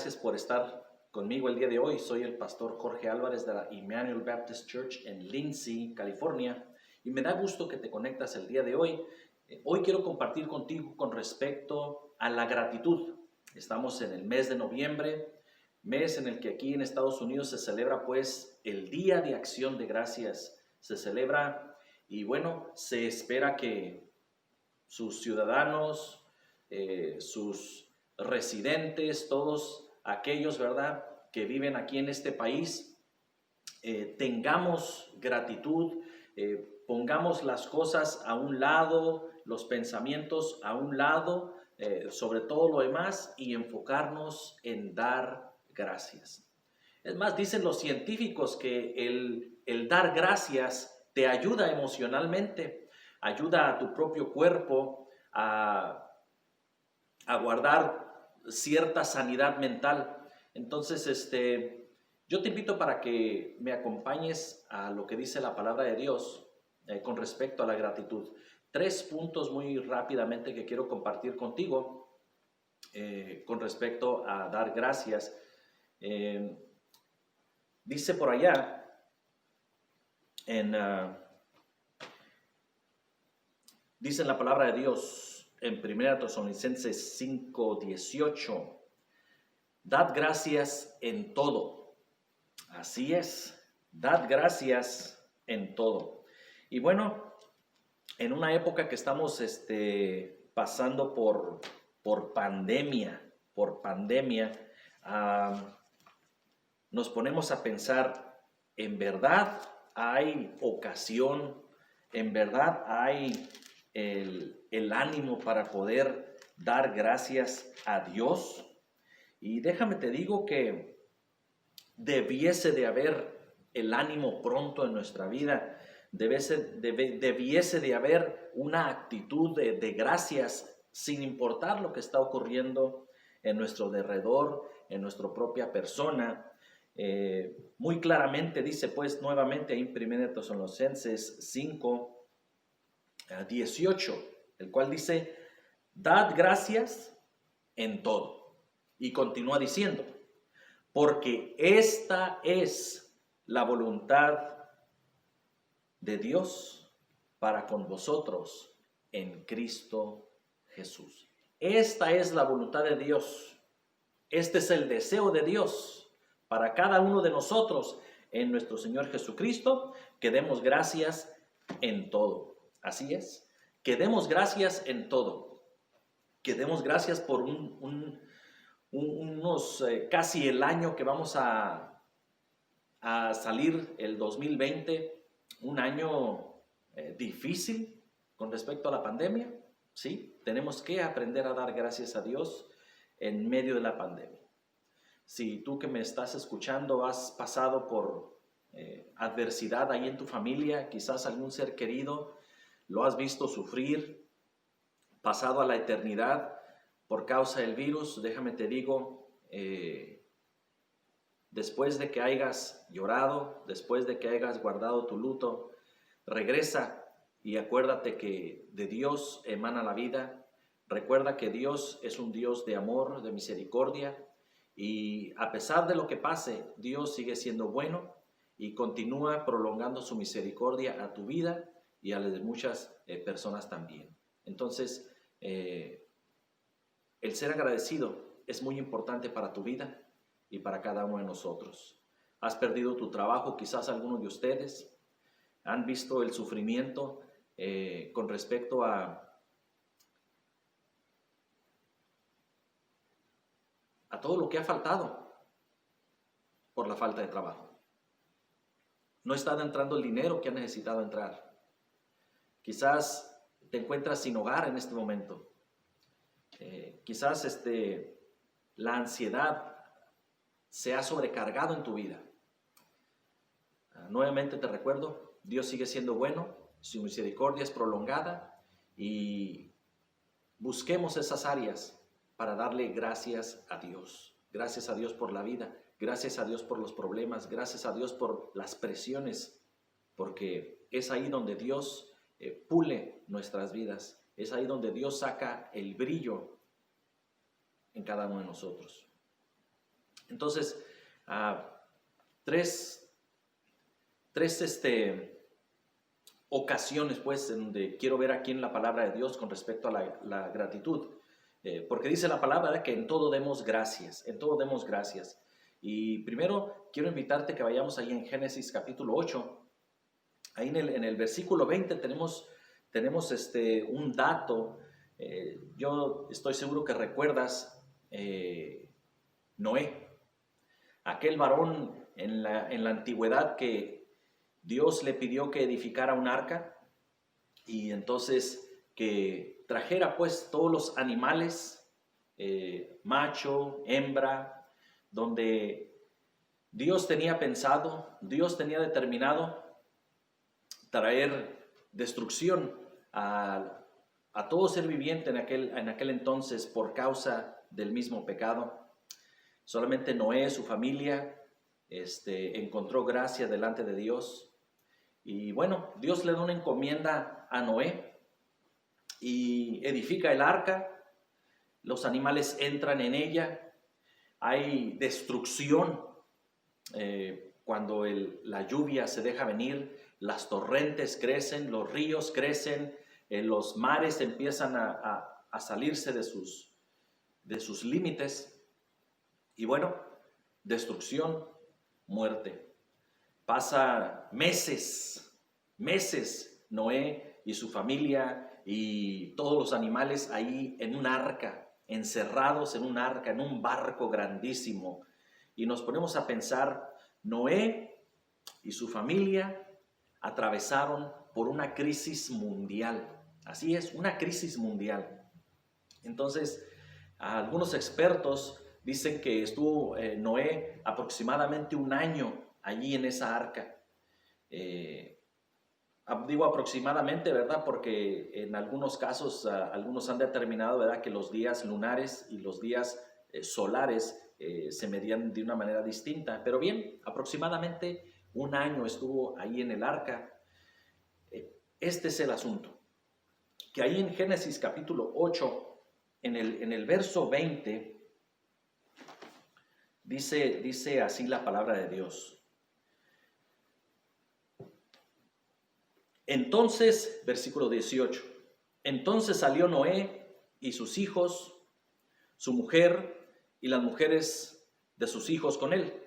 gracias por estar conmigo el día de hoy. Soy el pastor Jorge Álvarez de la Emmanuel Baptist Church en Lindsay, California, y me da gusto que te conectas el día de hoy. Hoy quiero compartir contigo con respecto a la gratitud. Estamos en el mes de noviembre, mes en el que aquí en Estados Unidos se celebra pues el Día de Acción de Gracias. Se celebra y bueno, se espera que sus ciudadanos, sus residentes, todos aquellos, ¿verdad?, que viven aquí en este país, tengamos gratitud, pongamos las cosas a un lado, los pensamientos a un lado, sobre todo lo demás, y enfocarnos en dar gracias. Es más, dicen los científicos que el dar gracias te ayuda emocionalmente, ayuda a tu propio cuerpo a guardar cierta sanidad mental. Entonces, yo te invito para que me acompañes a lo que dice la palabra de Dios con respecto a la gratitud. 3 puntos muy rápidamente que quiero compartir contigo con respecto a dar gracias. Dice por allá dice la palabra de Dios en 1 Tesalonicenses 5:18, dad gracias en todo. Así es, dad gracias en todo. Y bueno, en una época que estamos pasando por pandemia, nos ponemos a pensar, ¿en verdad hay ocasión? ¿En verdad hay el ánimo para poder dar gracias a Dios? Y déjame te digo que debiese de haber el ánimo pronto en nuestra vida, debiese de haber una actitud de gracias sin importar lo que está ocurriendo en nuestro derredor, en nuestra propia persona. Muy claramente dice pues nuevamente en 1 Tesalonicenses 5:18, el cual dice, dad gracias en todo. Y continúa diciendo, porque esta es la voluntad de Dios para con vosotros en Cristo Jesús. Esta es la voluntad de Dios. Este es el deseo de Dios para cada uno de nosotros en nuestro Señor Jesucristo, que demos gracias en todo. Así es, que demos gracias en todo. Que demos gracias por unos casi el año que vamos a salir, el 2020, un año difícil con respecto a la pandemia. Sí, tenemos que aprender a dar gracias a Dios en medio de la pandemia. Si tú que me estás escuchando has pasado por adversidad ahí en tu familia, quizás algún ser querido lo has visto sufrir, pasado a la eternidad por causa del virus, déjame te digo, después de que hayas llorado, después de que hayas guardado tu luto, regresa y acuérdate que de Dios emana la vida. Recuerda que Dios es un Dios de amor, de misericordia, y a pesar de lo que pase, Dios sigue siendo bueno y continúa prolongando su misericordia a tu vida y a las de muchas personas también. Entonces, el ser agradecido es muy importante para tu vida y para cada uno de nosotros. Has perdido tu trabajo, quizás algunos de ustedes han visto el sufrimiento con respecto a todo lo que ha faltado por la falta de trabajo. No está entrando el dinero que ha necesitado entrar. Quizás te encuentras sin hogar en este momento. Quizás la ansiedad se ha sobrecargado en tu vida. Nuevamente te recuerdo, Dios sigue siendo bueno, su misericordia es prolongada y busquemos esas áreas para darle gracias a Dios. Gracias a Dios por la vida, gracias a Dios por los problemas, gracias a Dios por las presiones, porque es ahí donde Dios pule nuestras vidas. Es ahí donde Dios saca el brillo en cada uno de nosotros. Entonces, tres ocasiones, pues, en donde quiero ver aquí en la palabra de Dios con respecto a la gratitud. Porque dice la palabra que en todo demos gracias, en todo demos gracias. Y primero quiero invitarte que vayamos ahí en Génesis capítulo 8. Ahí en el versículo 20 tenemos un dato. Yo estoy seguro que recuerdas Noé, aquel varón en la antigüedad que Dios le pidió que edificara un arca y entonces que trajera pues todos los animales, macho, hembra, donde Dios tenía pensado, Dios tenía determinado traer destrucción a todo ser viviente en aquel entonces por causa del mismo pecado. Solamente Noé, su familia, encontró gracia delante de Dios. Y bueno, Dios le da una encomienda a Noé y edifica el arca. Los animales entran en ella. Hay destrucción cuando la lluvia se deja venir. Las torrentes crecen, los ríos crecen, los mares empiezan a salirse de sus límites. Y bueno, destrucción, muerte. Pasa meses Noé y su familia y todos los animales ahí en un arca, encerrados en un arca, en un barco grandísimo. Y nos ponemos a pensar, Noé y su familia atravesaron por una crisis mundial. Así es, una crisis mundial. Entonces, algunos expertos dicen que estuvo Noé aproximadamente un año allí en esa arca. Digo aproximadamente, ¿verdad? Porque en algunos casos, algunos han determinado, ¿verdad?, que los días lunares y los días solares se medían de una manera distinta. Pero bien, aproximadamente un año estuvo ahí en el arca. Este es el asunto, que ahí en Génesis capítulo 8, en el verso 20, dice así la palabra de Dios. Entonces, versículo 18, entonces salió Noé y sus hijos, su mujer y las mujeres de sus hijos con él,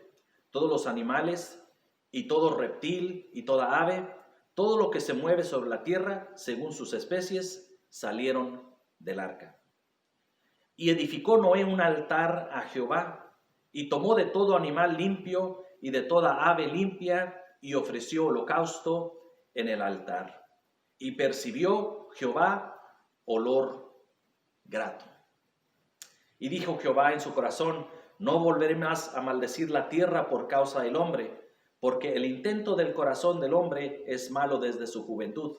todos los animales y todo reptil y toda ave, todo lo que se mueve sobre la tierra según sus especies, salieron del arca. Y edificó Noé un altar a Jehová y tomó de todo animal limpio y de toda ave limpia y ofreció holocausto en el altar. Y percibió Jehová olor grato. Y dijo Jehová en su corazón, no volveré más a maldecir la tierra por causa del hombre, porque el intento del corazón del hombre es malo desde su juventud.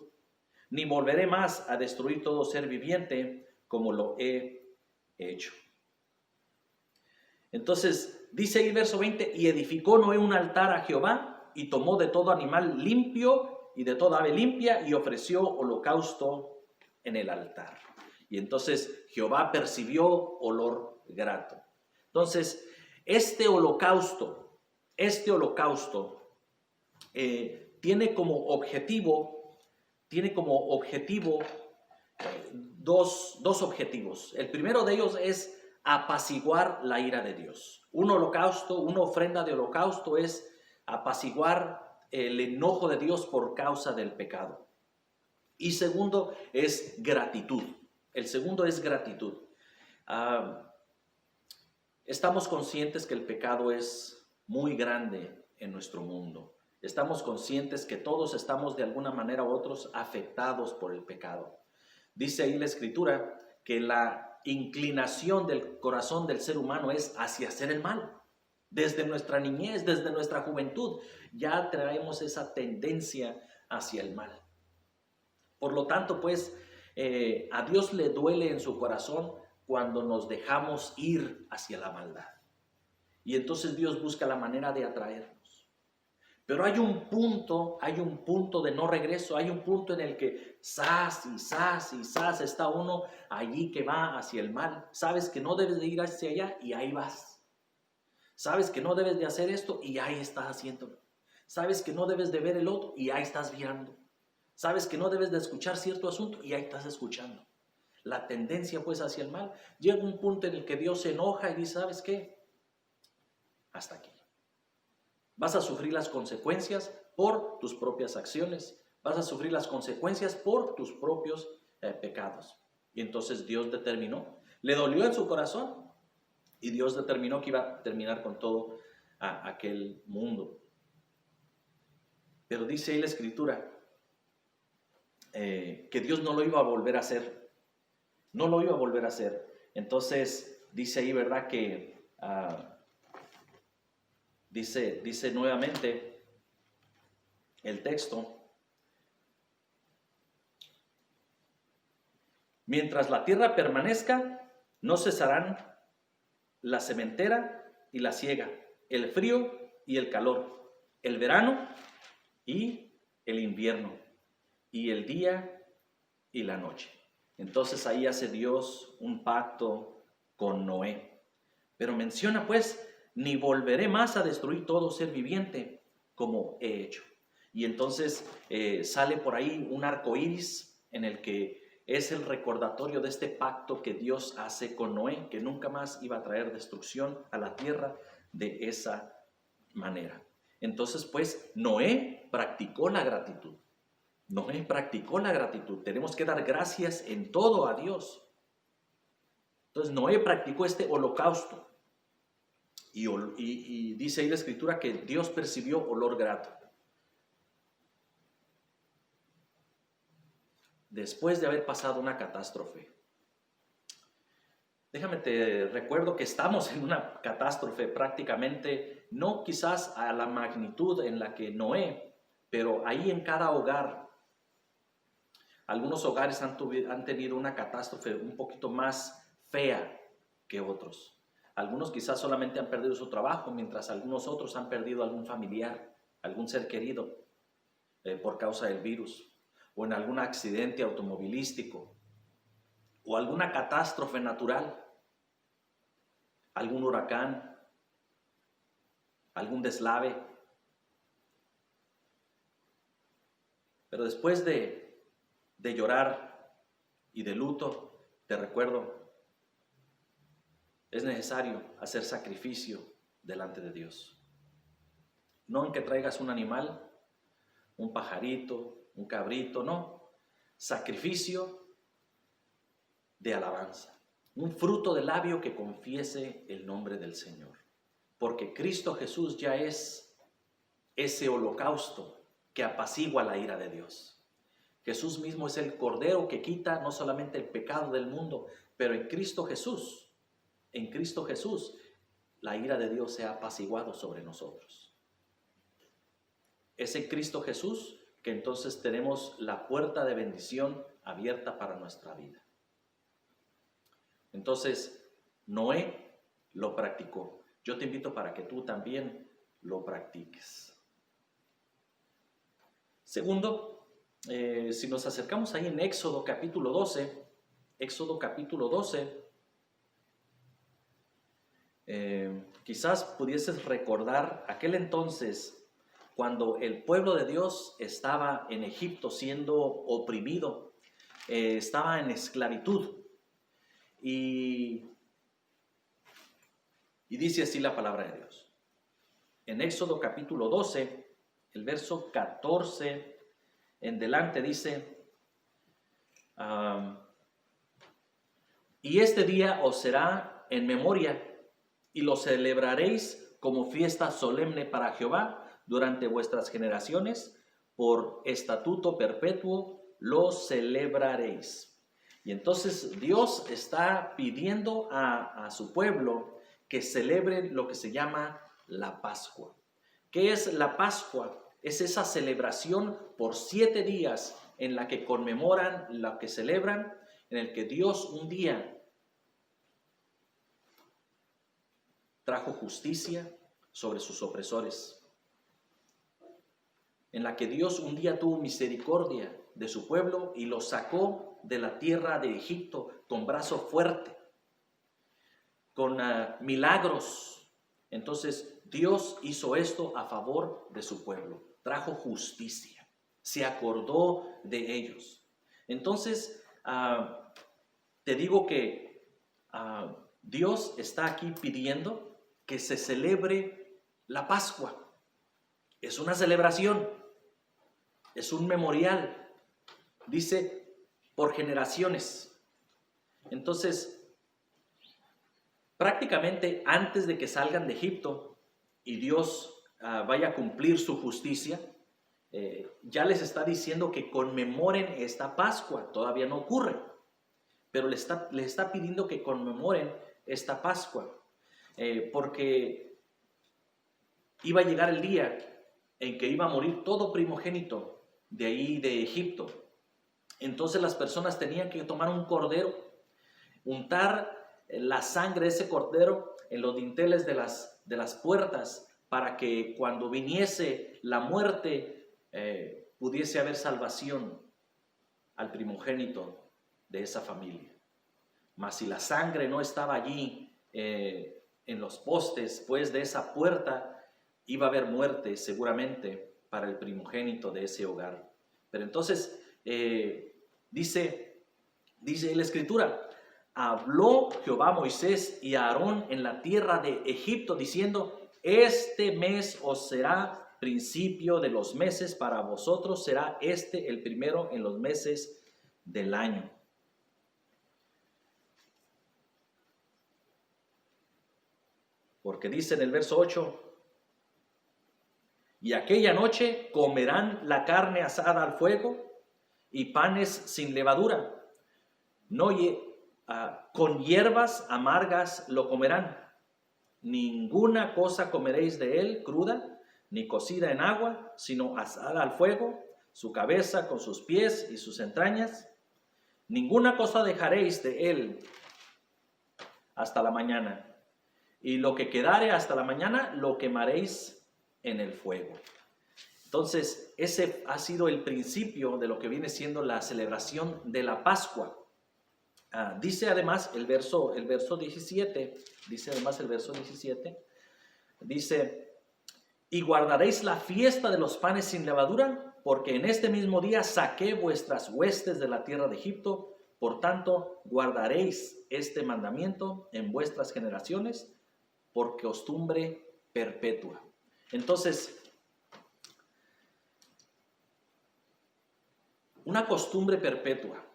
Ni volveré más a destruir todo ser viviente como lo he hecho. Entonces dice ahí verso 20, y edificó Noé un altar a Jehová y tomó de todo animal limpio y de toda ave limpia y ofreció holocausto en el altar. Y entonces Jehová percibió olor grato. Entonces, este holocausto tiene como objetivo dos objetivos. El primero de ellos es apaciguar la ira de Dios. Un holocausto, una ofrenda de holocausto es apaciguar el enojo de Dios por causa del pecado. Y segundo es gratitud. El segundo es gratitud. Estamos conscientes que el pecado es muy grande en nuestro mundo. Estamos conscientes que todos estamos de alguna manera u otros afectados por el pecado. Dice ahí la Escritura que la inclinación del corazón del ser humano es hacia hacer el mal. Desde nuestra niñez, desde nuestra juventud, ya traemos esa tendencia hacia el mal. Por lo tanto, pues, a Dios le duele en su corazón cuando nos dejamos ir hacia la maldad. Y entonces Dios busca la manera de atraernos. Pero hay un punto de no regreso, hay un punto en el que zas y zas y zas está uno allí que va hacia el mal. Sabes que no debes de ir hacia allá y ahí vas. Sabes que no debes de hacer esto y ahí estás haciéndolo. Sabes que no debes de ver el otro y ahí estás viendo. Sabes que no debes de escuchar cierto asunto y ahí estás escuchando. La tendencia pues hacia el mal. Llega un punto en el que Dios se enoja y dice, ¿sabes qué? Hasta aquí. Vas a sufrir las consecuencias por tus propias acciones. Vas a sufrir las consecuencias por tus propios pecados. Y entonces Dios determinó, le dolió en su corazón y Dios determinó que iba a terminar con todo aquel mundo. Pero dice ahí la Escritura que Dios no lo iba a volver a hacer. No lo iba a volver a hacer. Entonces dice ahí, ¿verdad? Que dice nuevamente el texto. Mientras la tierra permanezca, no cesarán la sementera y la siega, el frío y el calor, el verano y el invierno, y el día y la noche. Entonces ahí hace Dios un pacto con Noé. Pero menciona pues, ni volveré más a destruir todo ser viviente como he hecho. Y entonces sale por ahí un arco iris en el que es el recordatorio de este pacto que Dios hace con Noé, que nunca más iba a traer destrucción a la tierra de esa manera. Entonces, pues, Noé practicó la gratitud. Noé practicó la gratitud. Tenemos que dar gracias en todo a Dios. Entonces, Noé practicó este holocausto. Y dice ahí la Escritura que Dios percibió olor grato. Después de haber pasado una catástrofe. Déjame te recuerdo que estamos en una catástrofe prácticamente, no quizás a la magnitud en la que Noé, pero ahí en cada hogar, algunos hogares han tenido una catástrofe un poquito más fea que otros. Algunos quizás solamente han perdido su trabajo, mientras algunos otros han perdido algún familiar, algún ser querido por causa del virus, o en algún accidente automovilístico, o alguna catástrofe natural, algún huracán, algún deslave. Pero después de llorar y de luto, te recuerdo, es necesario hacer sacrificio delante de Dios. No en que traigas un animal, un pajarito, un cabrito, no. Sacrificio de alabanza. Un fruto de labio que confiese el nombre del Señor. Porque Cristo Jesús ya es ese holocausto que apacigua la ira de Dios. Jesús mismo es el Cordero que quita no solamente el pecado del mundo, pero en Cristo Jesús, la ira de Dios se ha apaciguado sobre nosotros. Es en Cristo Jesús que entonces tenemos la puerta de bendición abierta para nuestra vida. Entonces, Noé lo practicó. Yo te invito para que tú también lo practiques. Segundo, si nos acercamos ahí en Éxodo capítulo 12, quizás pudieses recordar aquel entonces cuando el pueblo de Dios estaba en Egipto siendo oprimido, estaba en esclavitud. Y dice así la palabra de Dios. En Éxodo capítulo 12, el verso 14 en delante dice, y este día os será en memoria y lo celebraréis como fiesta solemne para Jehová durante vuestras generaciones, por estatuto perpetuo lo celebraréis. Y entonces Dios está pidiendo a su pueblo que celebren lo que se llama la Pascua. ¿Qué es la Pascua? Es esa celebración por 7 días en la que conmemoran, la que celebran, en el que Dios un día trajo justicia sobre sus opresores, en la que Dios un día tuvo misericordia de su pueblo y lo sacó de la tierra de Egipto con brazo fuerte, con milagros Entonces Dios hizo esto a favor de su pueblo, trajo justicia, se acordó de ellos. Entonces te digo que Dios está aquí pidiendo que se celebre la Pascua. Es una celebración, es un memorial, dice por generaciones. Entonces, prácticamente antes de que salgan de Egipto y Dios vaya a cumplir su justicia, ya les está diciendo que conmemoren esta Pascua. Todavía no ocurre, pero les está pidiendo que conmemoren esta Pascua, porque iba a llegar el día en que iba a morir todo primogénito de ahí de Egipto. Entonces las personas tenían que tomar un cordero, untar la sangre de ese cordero en los dinteles de las puertas, para que cuando viniese la muerte pudiese haber salvación al primogénito de esa familia. Mas si la sangre no estaba allí en los postes, pues de esa puerta, iba a haber muerte seguramente para el primogénito de ese hogar. Pero entonces dice la Escritura: habló Jehová a Moisés y a Aarón en la tierra de Egipto, diciendo: este mes os será principio de los meses, para vosotros será este el primero en los meses del año. Porque dice en el verso 8: y aquella noche comerán la carne asada al fuego y panes sin levadura, con hierbas amargas lo comerán. Ninguna cosa comeréis de él cruda, ni cocida en agua, sino asada al fuego, su cabeza con sus pies y sus entrañas. Ninguna cosa dejaréis de él hasta la mañana, y lo que quedare hasta la mañana lo quemaréis en el fuego. Entonces, ese ha sido el principio de lo que viene siendo la celebración de la Pascua. Dice además el verso 17, dice: y guardaréis la fiesta de los panes sin levadura, porque en este mismo día saqué vuestras huestes de la tierra de Egipto. Por tanto, guardaréis este mandamiento en vuestras generaciones por costumbre perpetua. Entonces, una costumbre perpetua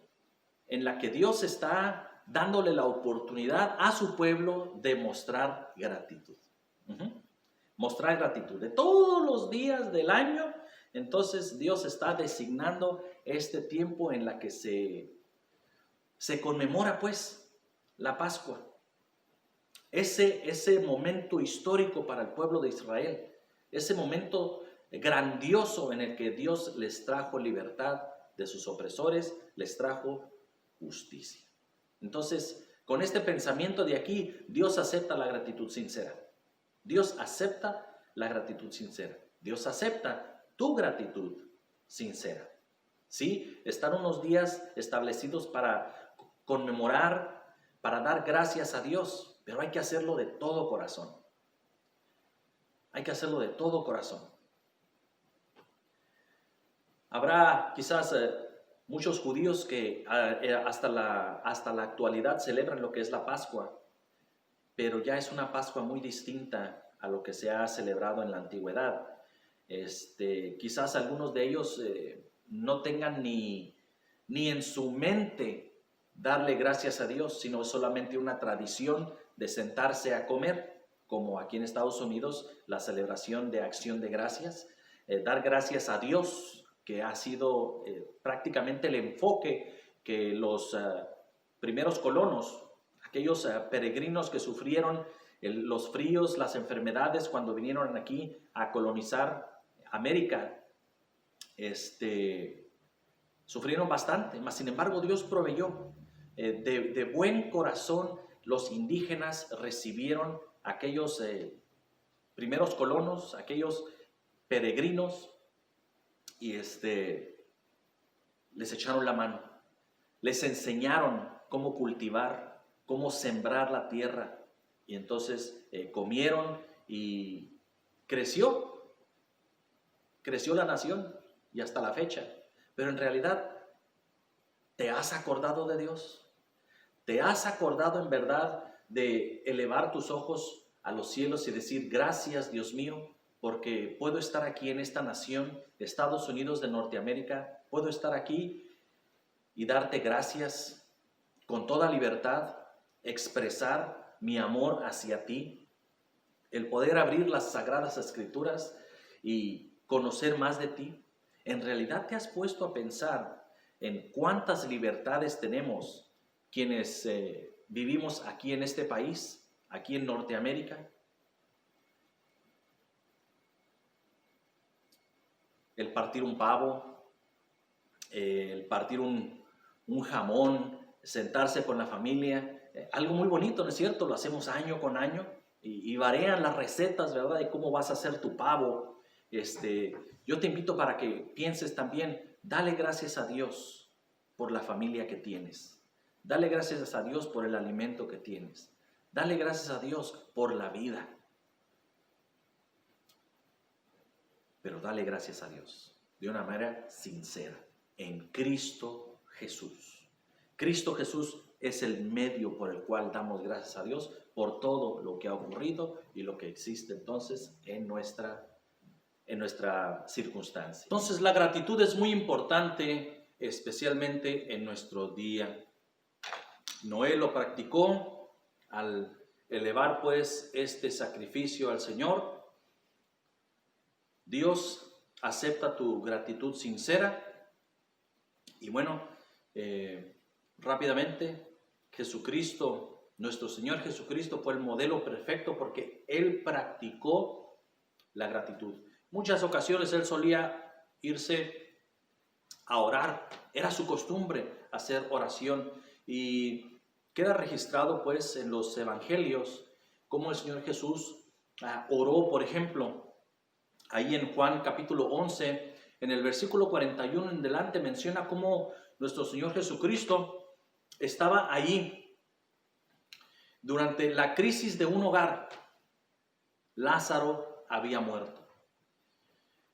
en la que Dios está dándole la oportunidad a su pueblo de mostrar gratitud. Mostrar gratitud. De todos los días del año, entonces Dios está designando este tiempo en la que se conmemora pues la Pascua. Ese momento histórico para el pueblo de Israel, ese momento grandioso en el que Dios les trajo libertad de sus opresores, les trajo justicia. Entonces, con este pensamiento de aquí, Dios acepta la gratitud sincera. Dios acepta la gratitud sincera. Dios acepta tu gratitud sincera. ¿Sí? Están unos días establecidos para conmemorar, para dar gracias a Dios, pero hay que hacerlo de todo corazón. Hay que hacerlo de todo corazón. Habrá quizás muchos judíos que hasta la actualidad celebran lo que es la Pascua, pero ya es una Pascua muy distinta a lo que se ha celebrado en la antigüedad. Quizás algunos de ellos no tengan ni en su mente darle gracias a Dios, sino solamente una tradición de sentarse a comer, como aquí en Estados Unidos la celebración de Acción de Gracias, dar gracias a Dios, que ha sido prácticamente el enfoque que los primeros colonos, aquellos peregrinos que sufrieron los fríos, las enfermedades cuando vinieron aquí a colonizar América, sufrieron bastante, mas sin embargo Dios proveyó. De buen corazón los indígenas recibieron aquellos primeros colonos, aquellos peregrinos, y les echaron la mano, les enseñaron cómo cultivar, cómo sembrar la tierra, y entonces comieron y creció la nación y hasta la fecha. Pero en realidad, ¿te has acordado de Dios? ¿Te has acordado en verdad de elevar tus ojos a los cielos y decir gracias, Dios mío, porque puedo estar aquí en esta nación, Estados Unidos de Norteamérica? Puedo estar aquí y darte gracias con toda libertad, expresar mi amor hacia ti, el poder abrir las sagradas escrituras y conocer más de ti. ¿En realidad te has puesto a pensar en cuántas libertades tenemos quienes vivimos aquí en este país, aquí en Norteamérica? El partir un pavo, el partir un jamón, sentarse con la familia, algo muy bonito, ¿no es cierto? Lo hacemos año con año y varían las recetas, ¿verdad? De cómo vas a hacer tu pavo. Yo te invito para que pienses también, dale gracias a Dios por la familia que tienes. Dale gracias a Dios por el alimento que tienes. Dale gracias a Dios por la vida. Pero dale gracias a Dios de una manera sincera, en Cristo Jesús. Cristo Jesús es el medio por el cual damos gracias a Dios por todo lo que ha ocurrido y lo que existe entonces en nuestra circunstancia. Entonces la gratitud es muy importante, especialmente en nuestro día. Noé lo practicó al elevar pues este sacrificio al Señor. Dios acepta tu gratitud sincera. Y bueno, rápidamente, Jesucristo, nuestro Señor Jesucristo fue el modelo perfecto porque Él practicó la gratitud. Muchas ocasiones Él solía irse a orar, era su costumbre hacer oración y queda registrado pues en los evangelios cómo el Señor Jesús oró, por ejemplo, ahí en Juan capítulo 11, en el versículo 41 en delante menciona cómo nuestro Señor Jesucristo estaba allí durante la crisis de un hogar. Lázaro había muerto.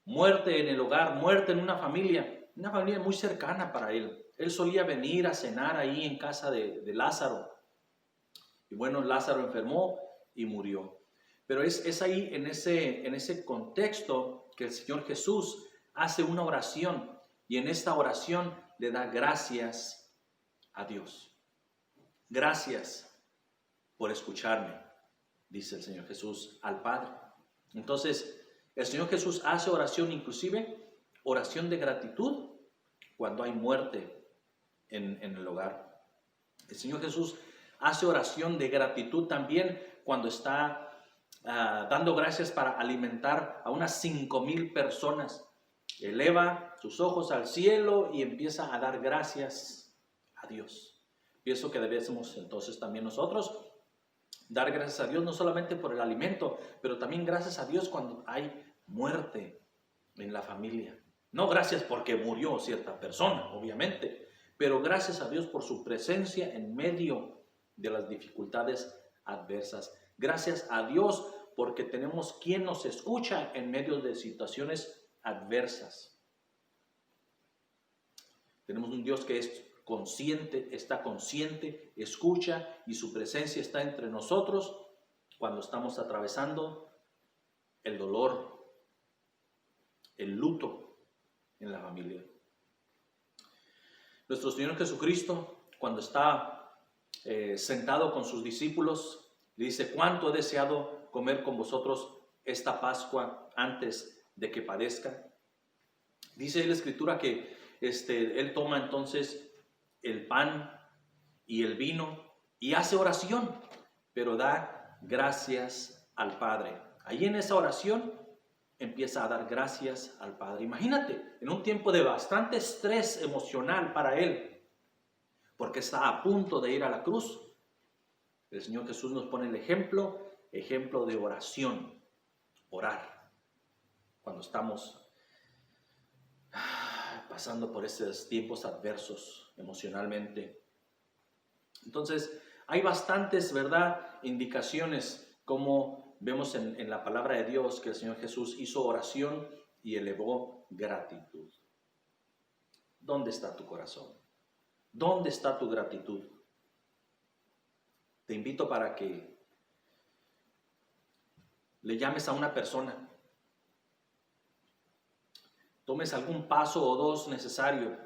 Muerte en el hogar, muerte en una familia muy cercana para él. Él solía venir a cenar ahí en casa de Lázaro. Y bueno, Lázaro enfermó y murió. Pero es ahí en ese contexto que el Señor Jesús hace una oración y en esta oración le da gracias a Dios. Gracias por escucharme, dice el Señor Jesús al Padre. Entonces, el Señor Jesús hace oración, inclusive oración de gratitud cuando hay muerte en el hogar. El Señor Jesús hace oración de gratitud también cuando está dando gracias para alimentar a unas 5,000 personas. Eleva sus ojos al cielo y empieza a dar gracias a Dios. Pienso que debemos entonces también nosotros dar gracias a Dios no solamente por el alimento, pero también gracias a Dios cuando hay muerte en la familia. No gracias porque murió cierta persona, obviamente, pero gracias a Dios por su presencia en medio de las dificultades adversas. Gracias a Dios porque tenemos quien nos escucha en medio de situaciones adversas. Tenemos un Dios que es consciente, está consciente, escucha y su presencia está entre nosotros cuando estamos atravesando el dolor, el luto en la familia. Nuestro Señor Jesucristo, cuando está sentado con sus discípulos, le dice: ¿cuánto he deseado comer con vosotros esta Pascua antes de que padezca? Dice la Escritura que Él toma entonces el pan y el vino y hace oración, pero da gracias al Padre. Allí en esa oración empieza a dar gracias al Padre. Imagínate, en un tiempo de bastante estrés emocional para Él, porque está a punto de ir a la cruz, el Señor Jesús nos pone el ejemplo de oración, orar, cuando estamos pasando por esos tiempos adversos emocionalmente. Entonces, hay bastantes, ¿verdad?, indicaciones como vemos en la palabra de Dios que el Señor Jesús hizo oración y elevó gratitud. ¿Dónde está tu corazón? ¿Dónde está tu gratitud? Te invito para que le llames a una persona, tomes algún paso o dos necesario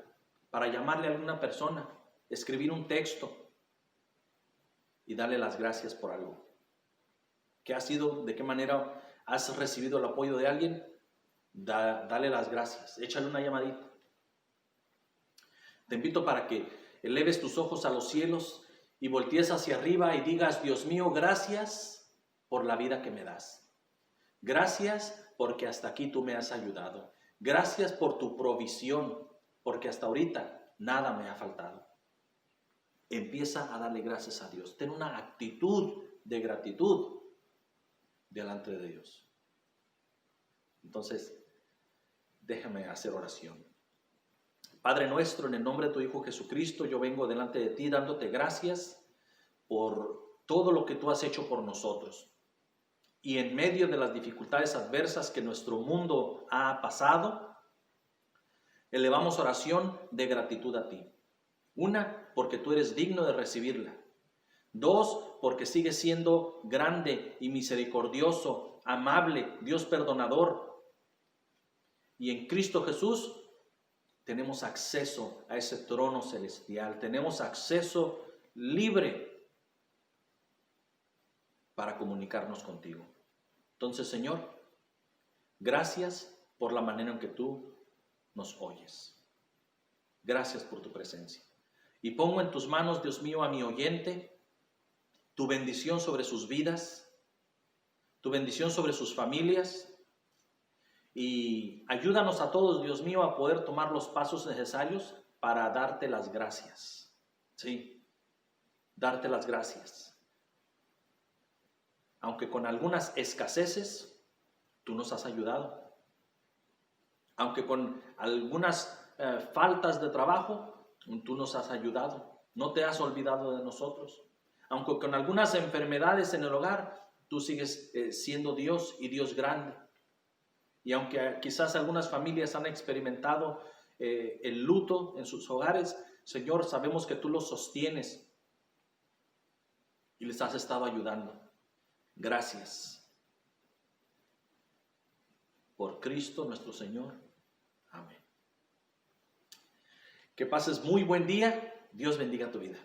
para llamarle a alguna persona, escribir un texto y darle las gracias por algo. ¿Qué ha sido? ¿De qué manera has recibido el apoyo de alguien? Dale las gracias, échale una llamadita. Te invito para que eleves tus ojos a los cielos y voltees hacia arriba y digas: Dios mío, gracias por la vida que me das. Gracias porque hasta aquí tú me has ayudado. Gracias por tu provisión, porque hasta ahorita nada me ha faltado. Empieza a darle gracias a Dios. Ten una actitud de gratitud delante de Dios. Entonces, déjame hacer oración. Padre nuestro, en el nombre de tu Hijo Jesucristo, yo vengo delante de ti dándote gracias por todo lo que tú has hecho por nosotros. Y en medio de las dificultades adversas que nuestro mundo ha pasado, elevamos oración de gratitud a ti. Una, porque tú eres digno de recibirla. Dos, porque sigues siendo grande y misericordioso, amable, Dios perdonador. Y en Cristo Jesús tenemos acceso a ese trono celestial. Tenemos acceso libre para comunicarnos contigo. Entonces, Señor, gracias por la manera en que tú nos oyes. Gracias por tu presencia. Y pongo en tus manos, Dios mío, a mi oyente, tu bendición sobre sus vidas, tu bendición sobre sus familias. Y ayúdanos a todos, Dios mío, a poder tomar los pasos necesarios para darte las gracias. Sí, darte las gracias. Aunque con algunas escaseces, tú nos has ayudado. Aunque con algunas faltas de trabajo, tú nos has ayudado. No te has olvidado de nosotros. Aunque con algunas enfermedades en el hogar, tú sigues siendo Dios y Dios grande. Y aunque quizás algunas familias han experimentado el luto en sus hogares, Señor, sabemos que tú los sostienes y les has estado ayudando. Gracias. Por Cristo nuestro Señor. Amén. Que pases muy buen día. Dios bendiga tu vida.